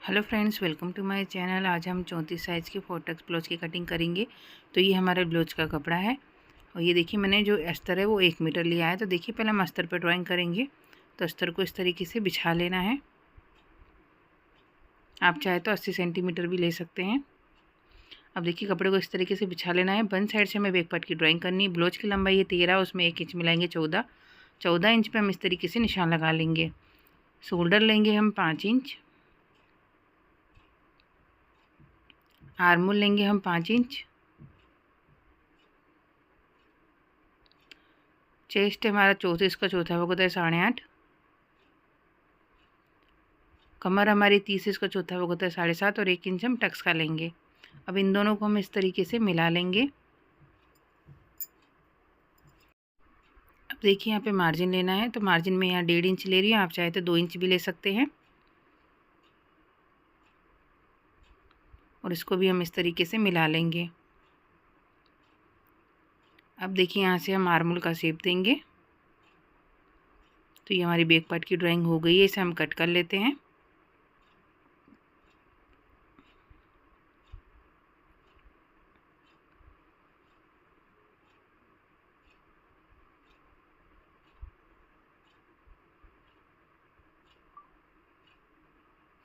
Hello friends, welcome to my channel. आज हम 34 size की फोर्टेक्स ब्लाउज की कटिंग करेंगे। तो ये हमारे ब्लाउज का कपड़ा है और ये देखिए मैंने जो अस्तर है वो 1 मीटर लिया है। तो देखिए पहले हम अस्तर पर ड्राइंग करेंगे। तो अस्तर को इस तरीके से बिछा लेना है। आप चाहे तो 80 सेंटीमीटर भी ले सकते हैं। अब देखिए कपड़े को इस तरीके से बिछा लेना है। वन साइड से हमें बैक पार्ट की ड्राइंग करनी है। ब्लाउज की लंबाई है 13, उसमें 1 इंच मिलाएंगे 14 इंच पर हम इस तरीके से निशान लगा लेंगे। शोल्डर लेंगे हम 5 इंच, आर्मोल लेंगे हम 5 इंच, चेस्ट हमारा 34 का चौथा भाग होता है 8.5, कमर हमारी 30 का चौथा भाग होता है 7.5 और 1 इंच हम टक्स का लेंगे। अब इन दोनों को हम इस तरीके से मिला लेंगे। अब देखिए यहाँ पे मार्जिन लेना है। तो मार्जिन में यहाँ 1.5 इंच ले रही हूँ, आप चाहे तो 2 इंच भी ले सकते हैं। और इसको भी हम इस तरीके से मिला लेंगे। अब देखिए यहाँ से हम आर्मोल का शेप देंगे। तो ये हमारी बैक पार्ट की ड्राइंग हो गई है, इसे हम कट कर लेते हैं।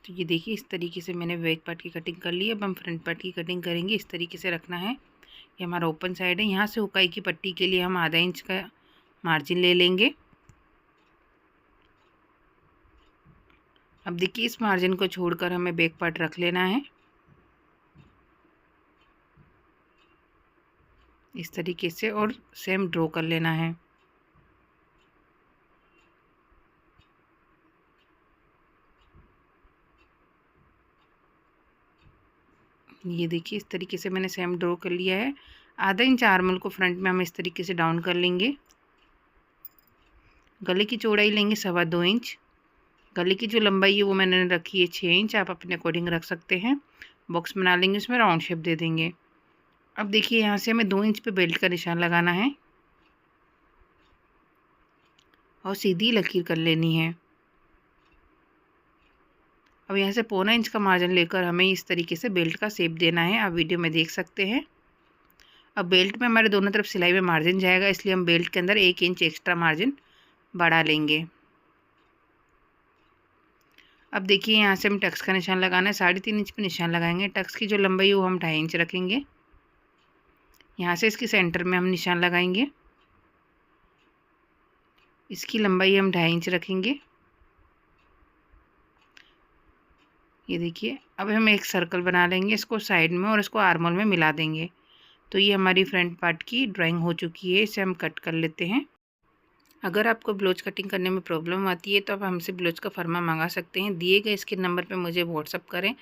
तो ये देखिए इस तरीके से मैंने बैक पार्ट की कटिंग कर ली। अब हम फ्रंट पार्ट की कटिंग करेंगे। इस तरीके से रखना है। ये हमारा ओपन साइड है। यहाँ से हुकाई की पट्टी के लिए हम आधा इंच का मार्जिन ले लेंगे। अब देखिए इस मार्जिन को छोड़कर हमें बैक पार्ट रख लेना है इस तरीके से और सेम ड्रॉ कर लेना है। ये देखिए इस तरीके से मैंने सेम ड्रॉ कर लिया है। आधा इंच आर्मल को फ्रंट में हम इस तरीके से डाउन कर लेंगे। गले की चौड़ाई लेंगे 2.25 इंच। गले की जो लंबाई है वो मैंने रखी है 6 इंच, आप अपने अकॉर्डिंग रख सकते हैं। बॉक्स बना लेंगे, उसमें राउंड शेप दे देंगे। अब देखिए यहाँ से हमें 2 इंच पे बेल्ट का निशान लगाना है और सीधी लकीर कर लेनी है। अब यहाँ से 1.25 इंच का मार्जिन लेकर हमें इस तरीके से बेल्ट का शेप देना है। आप वीडियो में देख सकते हैं। अब बेल्ट में हमारे दोनों तरफ सिलाई में मार्जिन जाएगा, इसलिए हम बेल्ट के अंदर 1 इंच एक्स्ट्रा मार्जिन बढ़ा लेंगे। अब देखिए यहाँ से हम टक्स का निशान लगाना है। 3.5 इंच पे निशान लगाएंगे। टक्स की जो लंबाई है वो हम 2.5 इंच रखेंगे। यहाँ से इसके सेंटर में हम निशान लगाएंगे। इसकी लंबाई हम 2.5 इंच रखेंगे। ये देखिए अब हम एक सर्कल बना लेंगे इसको साइड में और इसको आर्मोल में मिला देंगे। तो ये हमारी फ्रंट पार्ट की ड्राइंग हो चुकी है। इसे हम कट कर लेते हैं। अगर आपको ब्लाउज कटिंग करने में प्रॉब्लम आती है तो आप हमसे ब्लाउज का फरमा मंगा सकते हैं। दिए गए इसके नंबर पे मुझे व्हाट्सअप करें।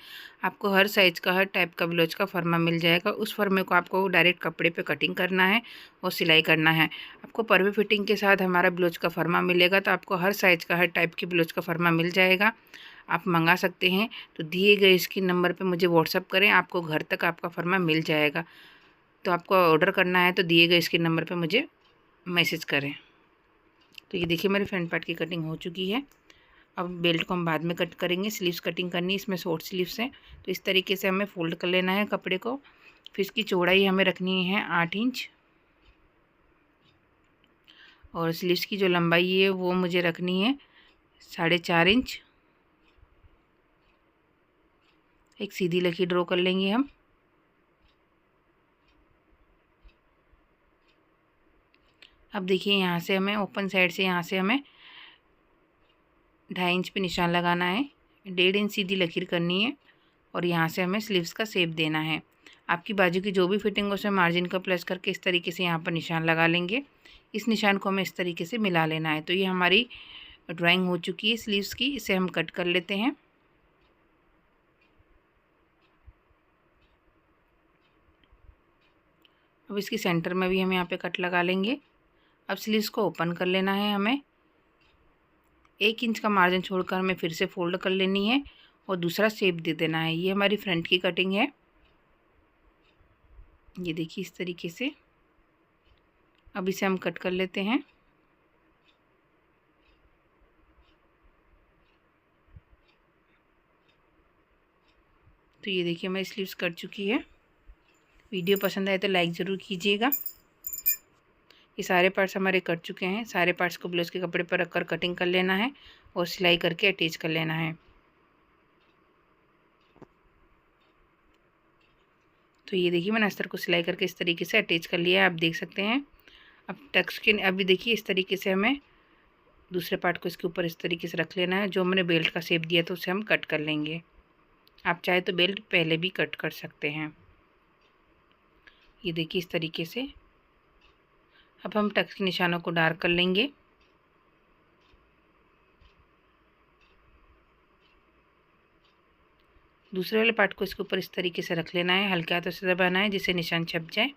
आपको हर साइज़ का हर टाइप का ब्लाउज का फरमा मिल जाएगा। उस फर्मे को आपको डायरेक्ट कपड़े पे कटिंग करना है और सिलाई करना है। आपको परफेक्ट फिटिंग के साथ हमारा ब्लाउज का फरमा मिलेगा। तो आपको हर साइज़ का हर टाइप की ब्लाउज का फरमा मिल जाएगा, आप मंगा सकते हैं। तो दिए गए इसके नंबर पर मुझे व्हाट्सअप करें, आपको घर तक आपका फरमा मिल जाएगा। तो आपको ऑर्डर करना है तो दिए गए इसके नंबर पर मुझे मैसेज करें। तो ये देखिए मेरे फ्रंट पार्ट की कटिंग हो चुकी है। अब बेल्ट को हम बाद में कट करेंगे। स्लीव्स कटिंग करनी है, इसमें शॉर्ट स्लीव्स हैं। तो इस तरीके से हमें फोल्ड कर लेना है कपड़े को। फिर इसकी चौड़ाई हमें रखनी है 8 इंच और स्लीव्स की जो लंबाई है वो मुझे रखनी है 4.5 इंच। एक सीधी लकीर ड्रॉ कर लेंगे हम। अब देखिए यहाँ से हमें ओपन साइड से यहाँ से हमें 2.5 इंच पे निशान लगाना है। 1.5 इंच सीधी लकीर करनी है और यहाँ से हमें स्लीव्स का शेप देना है। आपकी बाजू की जो भी फिटिंग हो उसमें मार्जिन का प्लस करके इस तरीके से यहाँ पर निशान लगा लेंगे। इस निशान को हमें इस तरीके से मिला लेना है। तो ये हमारी ड्राइंग हो चुकी है स्लीव्स की। इसे हम कट कर लेते हैं। अब इसकी सेंटर में भी हम यहाँ पे कट लगा लेंगे। अब स्लीव्स को ओपन कर लेना है। हमें 1 इंच का मार्जिन छोड़कर हमें फिर से फोल्ड कर लेनी है और दूसरा शेप दे देना है। ये हमारी फ्रंट की कटिंग है। ये देखिए इस तरीके से। अब इसे हम कट कर लेते हैं। तो ये देखिए हमारी स्लीव्स कट चुकी है। वीडियो पसंद आए तो लाइक ज़रूर कीजिएगा। ये सारे पार्ट्स हमारे कट चुके हैं। सारे पार्ट्स को ब्लाउज़ के कपड़े पर रखकर कटिंग कर लेना है और सिलाई करके अटैच कर लेना है। तो ये देखिए मैंने अस्तर को सिलाई करके इस तरीके से अटैच कर लिया है, आप देख सकते हैं। अब टक्स के अभी देखिए इस तरीके से हमें दूसरे पार्ट को इसके ऊपर इस तरीके से रख लेना है। जो हमने बेल्ट का शेप दिया था उसे हम कट कर लेंगे। आप चाहे तो बेल्ट पहले भी कट कर सकते हैं। ये देखिए इस तरीके से। अब हम टक्स के निशानों को डार्क कर लेंगे। दूसरे वाले पार्ट को इसके ऊपर इस तरीके से रख लेना है, हल्के हाथों से दबाना है जिससे निशान छप जाए।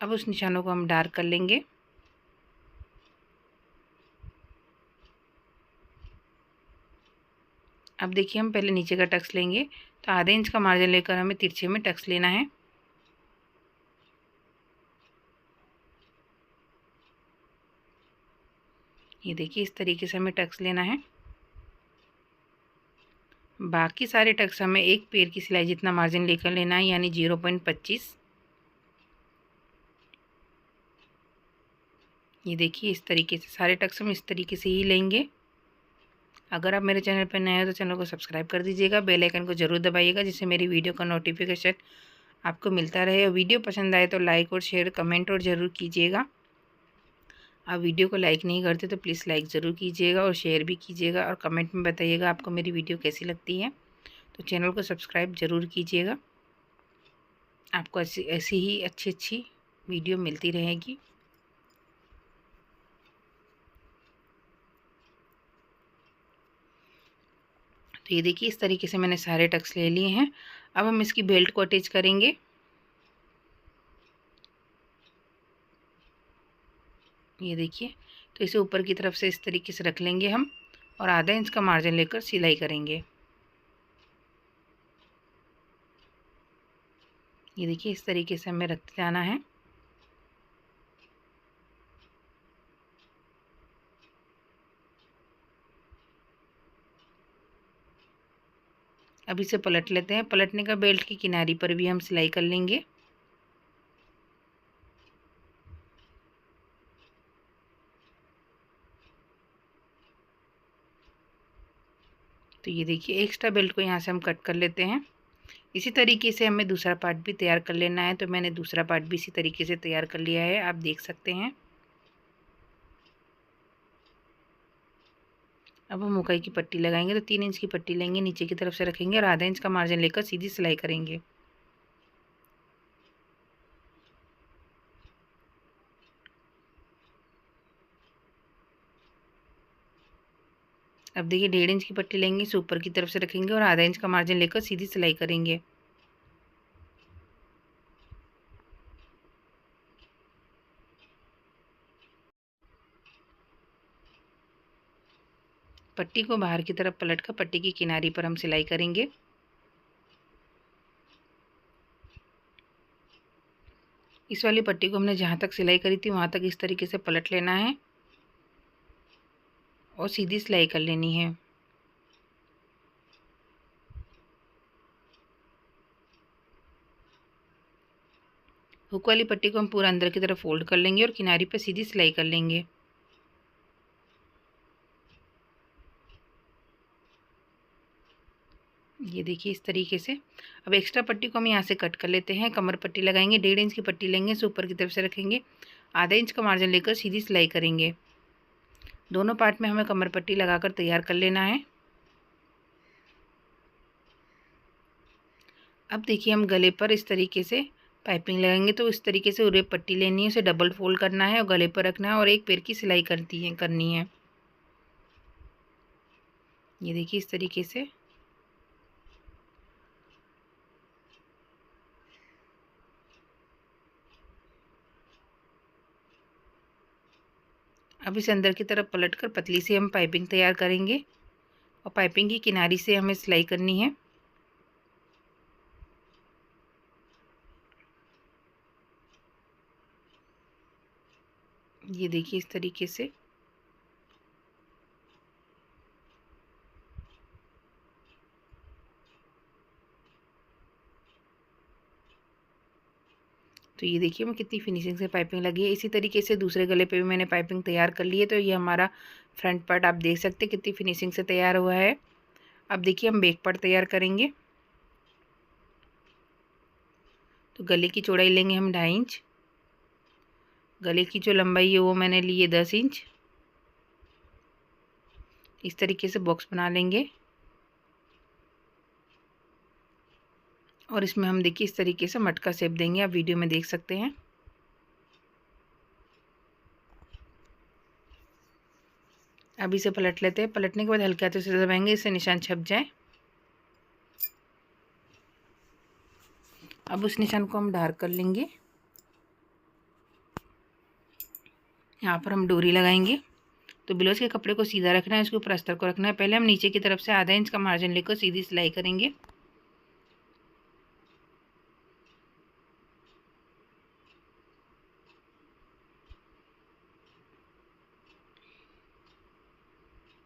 अब उस निशानों को हम डार्क कर लेंगे। अब देखिए हम पहले नीचे का टक्स लेंगे, तो आधे इंच का मार्जिन लेकर हमें तिरछे में टक्स लेना है। ये देखिए इस तरीके से हमें टक्स लेना है। बाकी सारे टक्स हमें एक पैर की सिलाई जितना मार्जिन लेकर लेना है, यानी 0.25। ये देखिए इस तरीके से सारे टक्स हम इस तरीके से ही लेंगे। अगर आप मेरे चैनल पर नए हो तो चैनल को सब्सक्राइब कर दीजिएगा, बेल आइकन को ज़रूर दबाइएगा जिससे मेरी वीडियो का नोटिफिकेशन आपको मिलता रहे। और वीडियो पसंद आए तो लाइक और शेयर कमेंट और ज़रूर कीजिएगा। आप वीडियो को लाइक नहीं करते तो प्लीज़ लाइक ज़रूर कीजिएगा और शेयर भी कीजिएगा और कमेंट में बताइएगा आपको मेरी वीडियो कैसी लगती है। तो चैनल को सब्सक्राइब ज़रूर कीजिएगा, आपको ऐसी ही अच्छी वीडियो मिलती रहेगी। तो ये देखिए इस तरीके से मैंने सारे टक्स ले लिए हैं। अब हम इसकी बेल्ट को अटैच करेंगे। ये देखिए, तो इसे ऊपर की तरफ से इस तरीके से रख लेंगे हम और आधा इंच का मार्जिन लेकर सिलाई करेंगे। ये देखिए इस तरीके से हमें रखते जाना है। अब इसे पलट लेते हैं। पलटने का बेल्ट की किनारी पर भी हम सिलाई कर लेंगे। तो ये देखिए एक्स्ट्रा बेल्ट को यहाँ से हम कट कर लेते हैं। इसी तरीके से हमें दूसरा पार्ट भी तैयार कर लेना है। तो मैंने दूसरा पार्ट भी इसी तरीके से तैयार कर लिया है, आप देख सकते हैं। अब हम मुकाई की पट्टी लगाएंगे। तो 3 इंच की पट्टी लेंगे, नीचे की तरफ से रखेंगे और आधा इंच का मार्जिन लेकर सीधी सिलाई करेंगे। अब देखिए 1.5 इंच की पट्टी लेंगे, इसे ऊपर की तरफ से रखेंगे और आधा इंच का मार्जिन लेकर सीधी सिलाई करेंगे। पट्टी को बाहर की तरफ पलटकर पट्टी की किनारी पर हम सिलाई करेंगे। इस वाली पट्टी को हमने जहाँ तक सिलाई करी थी वहाँ तक इस तरीके से पलट लेना है और सीधी सिलाई कर लेनी है। हुक वाली पट्टी को हम पूरा अंदर की तरफ फोल्ड कर लेंगे और किनारी पर सीधी सिलाई कर लेंगे। ये देखिए इस तरीके से। अब एक्स्ट्रा पट्टी को हम यहाँ से कट कर लेते हैं। कमर पट्टी लगाएंगे, 1.5 इंच की पट्टी लेंगे, इसे ऊपर की तरफ से रखेंगे, आधा इंच का मार्जिन लेकर सीधी सिलाई करेंगे। दोनों पार्ट में हमें कमर पट्टी लगाकर तैयार कर लेना है। अब देखिए हम गले पर इस तरीके से पाइपिंग लगाएंगे। तो इस तरीके से उरे पट्टी लेनी है, उसे डबल फोल्ड करना है और गले पर रखना है और एक पैर की सिलाई करनी है। ये देखिए इस तरीके से। अब इसे अंदर की तरफ पलटकर पतली सी हम पाइपिंग तैयार करेंगे और पाइपिंग की किनारी से हमें सिलाई करनी है। ये देखिए इस तरीके से। तो ये देखिए मैं कितनी फिनिशिंग से पाइपिंग लगी है। इसी तरीके से दूसरे गले पे भी मैंने पाइपिंग तैयार कर ली है। तो ये हमारा फ्रंट पार्ट आप देख सकते हैं कितनी फिनिशिंग से तैयार हुआ है। अब देखिए हम बैक पार्ट तैयार करेंगे। तो गले की चौड़ाई लेंगे हम 2.5 इंच। गले की जो लंबाई है वो मैंने ली है 10 इंच। इस तरीके से बॉक्स बना लेंगे और इसमें हम देखिए इस तरीके से मटका शेप देंगे। आप वीडियो में देख सकते हैं। अब इसे पलट लेते हैं। पलटने के बाद हल्के हाथों से दबाएंगे, इससे निशान छप जाए। अब उस निशान को हम डार्क कर लेंगे। यहाँ पर हम डोरी लगाएंगे। तो ब्लाउज के कपड़े को सीधा रखना है, इसके ऊपर अस्तर को रखना है। पहले हम नीचे की तरफ से आधा इंच का मार्जिन लेकर सीधी सिलाई करेंगे।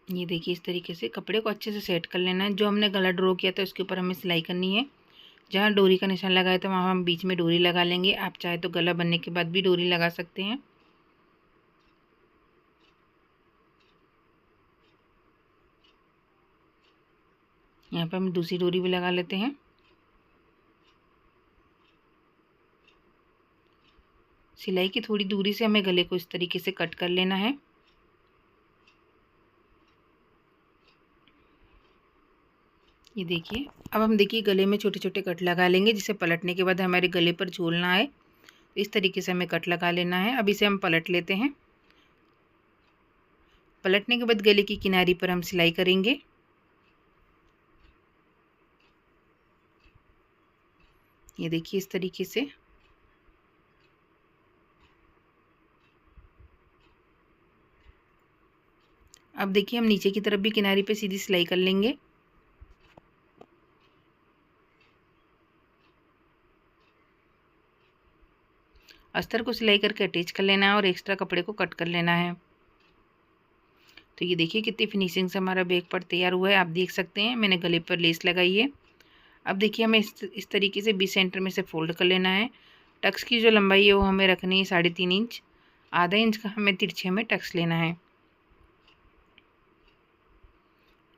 ये देखिए इस तरीके से कपड़े को अच्छे से सेट कर लेना है। जो हमने गला ड्रॉ किया था उसके ऊपर हमें सिलाई करनी है। जहाँ डोरी का निशान लगाया था वहाँ हम बीच में डोरी लगा लेंगे। आप चाहे तो गला बनने के बाद भी डोरी लगा सकते हैं। यहाँ पर हम दूसरी डोरी भी लगा लेते हैं। सिलाई की थोड़ी दूरी से हमें गले को इस तरीके से कट कर लेना है। ये देखिए अब हम देखिए गले में छोटे छोटे कट लगा लेंगे, जिसे पलटने के बाद हमारे गले पर झूलना है। इस तरीके से हमें कट लगा लेना है। अब इसे हम पलट लेते हैं। पलटने के बाद गले की किनारी पर हम सिलाई करेंगे। ये देखिए इस तरीके से। अब देखिए हम नीचे की तरफ भी किनारी पे सीधी सिलाई कर लेंगे। अस्तर को सिलाई करके अटैच कर लेना है और एक्स्ट्रा कपड़े को कट कर लेना है। तो ये देखिए कितनी फिनिशिंग से हमारा बैक पार्ट तैयार हुआ है। आप देख सकते हैं मैंने गले पर लेस लगाई है। अब देखिए हमें इस तरीके से बीच सेंटर में से फोल्ड कर लेना है। टक्स की जो लंबाई है वो हमें रखनी है 3.5 इंच। आधा इंच का हमें तिरछे में टक्स लेना है।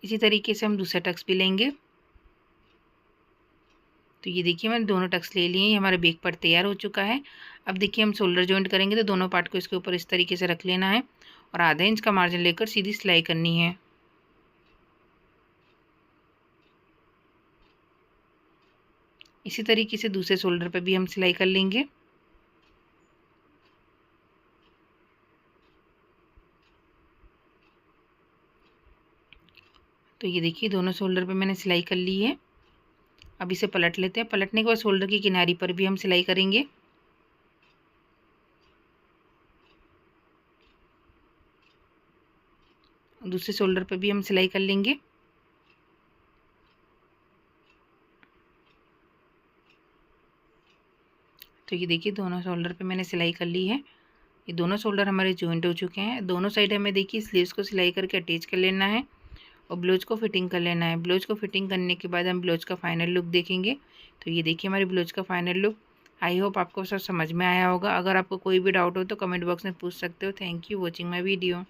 इसी तरीके से हम दूसरा टक्स भी लेंगे। तो ये देखिए मैंने दोनों टक्स ले लिए हैं। हमारा बैक पार्ट तैयार हो चुका है। अब देखिए हम शोल्डर जॉइंट करेंगे। तो दोनों पार्ट को इसके ऊपर इस तरीके से रख लेना है और आधा इंच का मार्जिन लेकर सीधी सिलाई करनी है। इसी तरीके से दूसरे शोल्डर पर भी हम सिलाई कर लेंगे। तो ये देखिए दोनों शोल्डर पे मैंने सिलाई कर ली है। अब इसे पलट लेते हैं। पलटने के बाद शोल्डर की किनारी पर भी हम सिलाई करेंगे। दूसरे शोल्डर पर भी हम सिलाई कर लेंगे। तो ये देखिए दोनों शोल्डर पे मैंने सिलाई कर ली है। ये दोनों शोल्डर हमारे जॉइंट हो चुके हैं। दोनों साइड हमें देखिए स्लीव्स को सिलाई करके अटैच कर लेना है और ब्लाउज को फिटिंग कर लेना है। ब्लाउज को फिटिंग करने के बाद हम ब्लाउज का फाइनल लुक देखेंगे। तो ये देखिए हमारी ब्लाउज का फाइनल लुक। आई होप आपको सब समझ में आया होगा। अगर आपको कोई भी डाउट हो तो कमेंट बॉक्स में पूछ सकते हो। Thank you watching my video.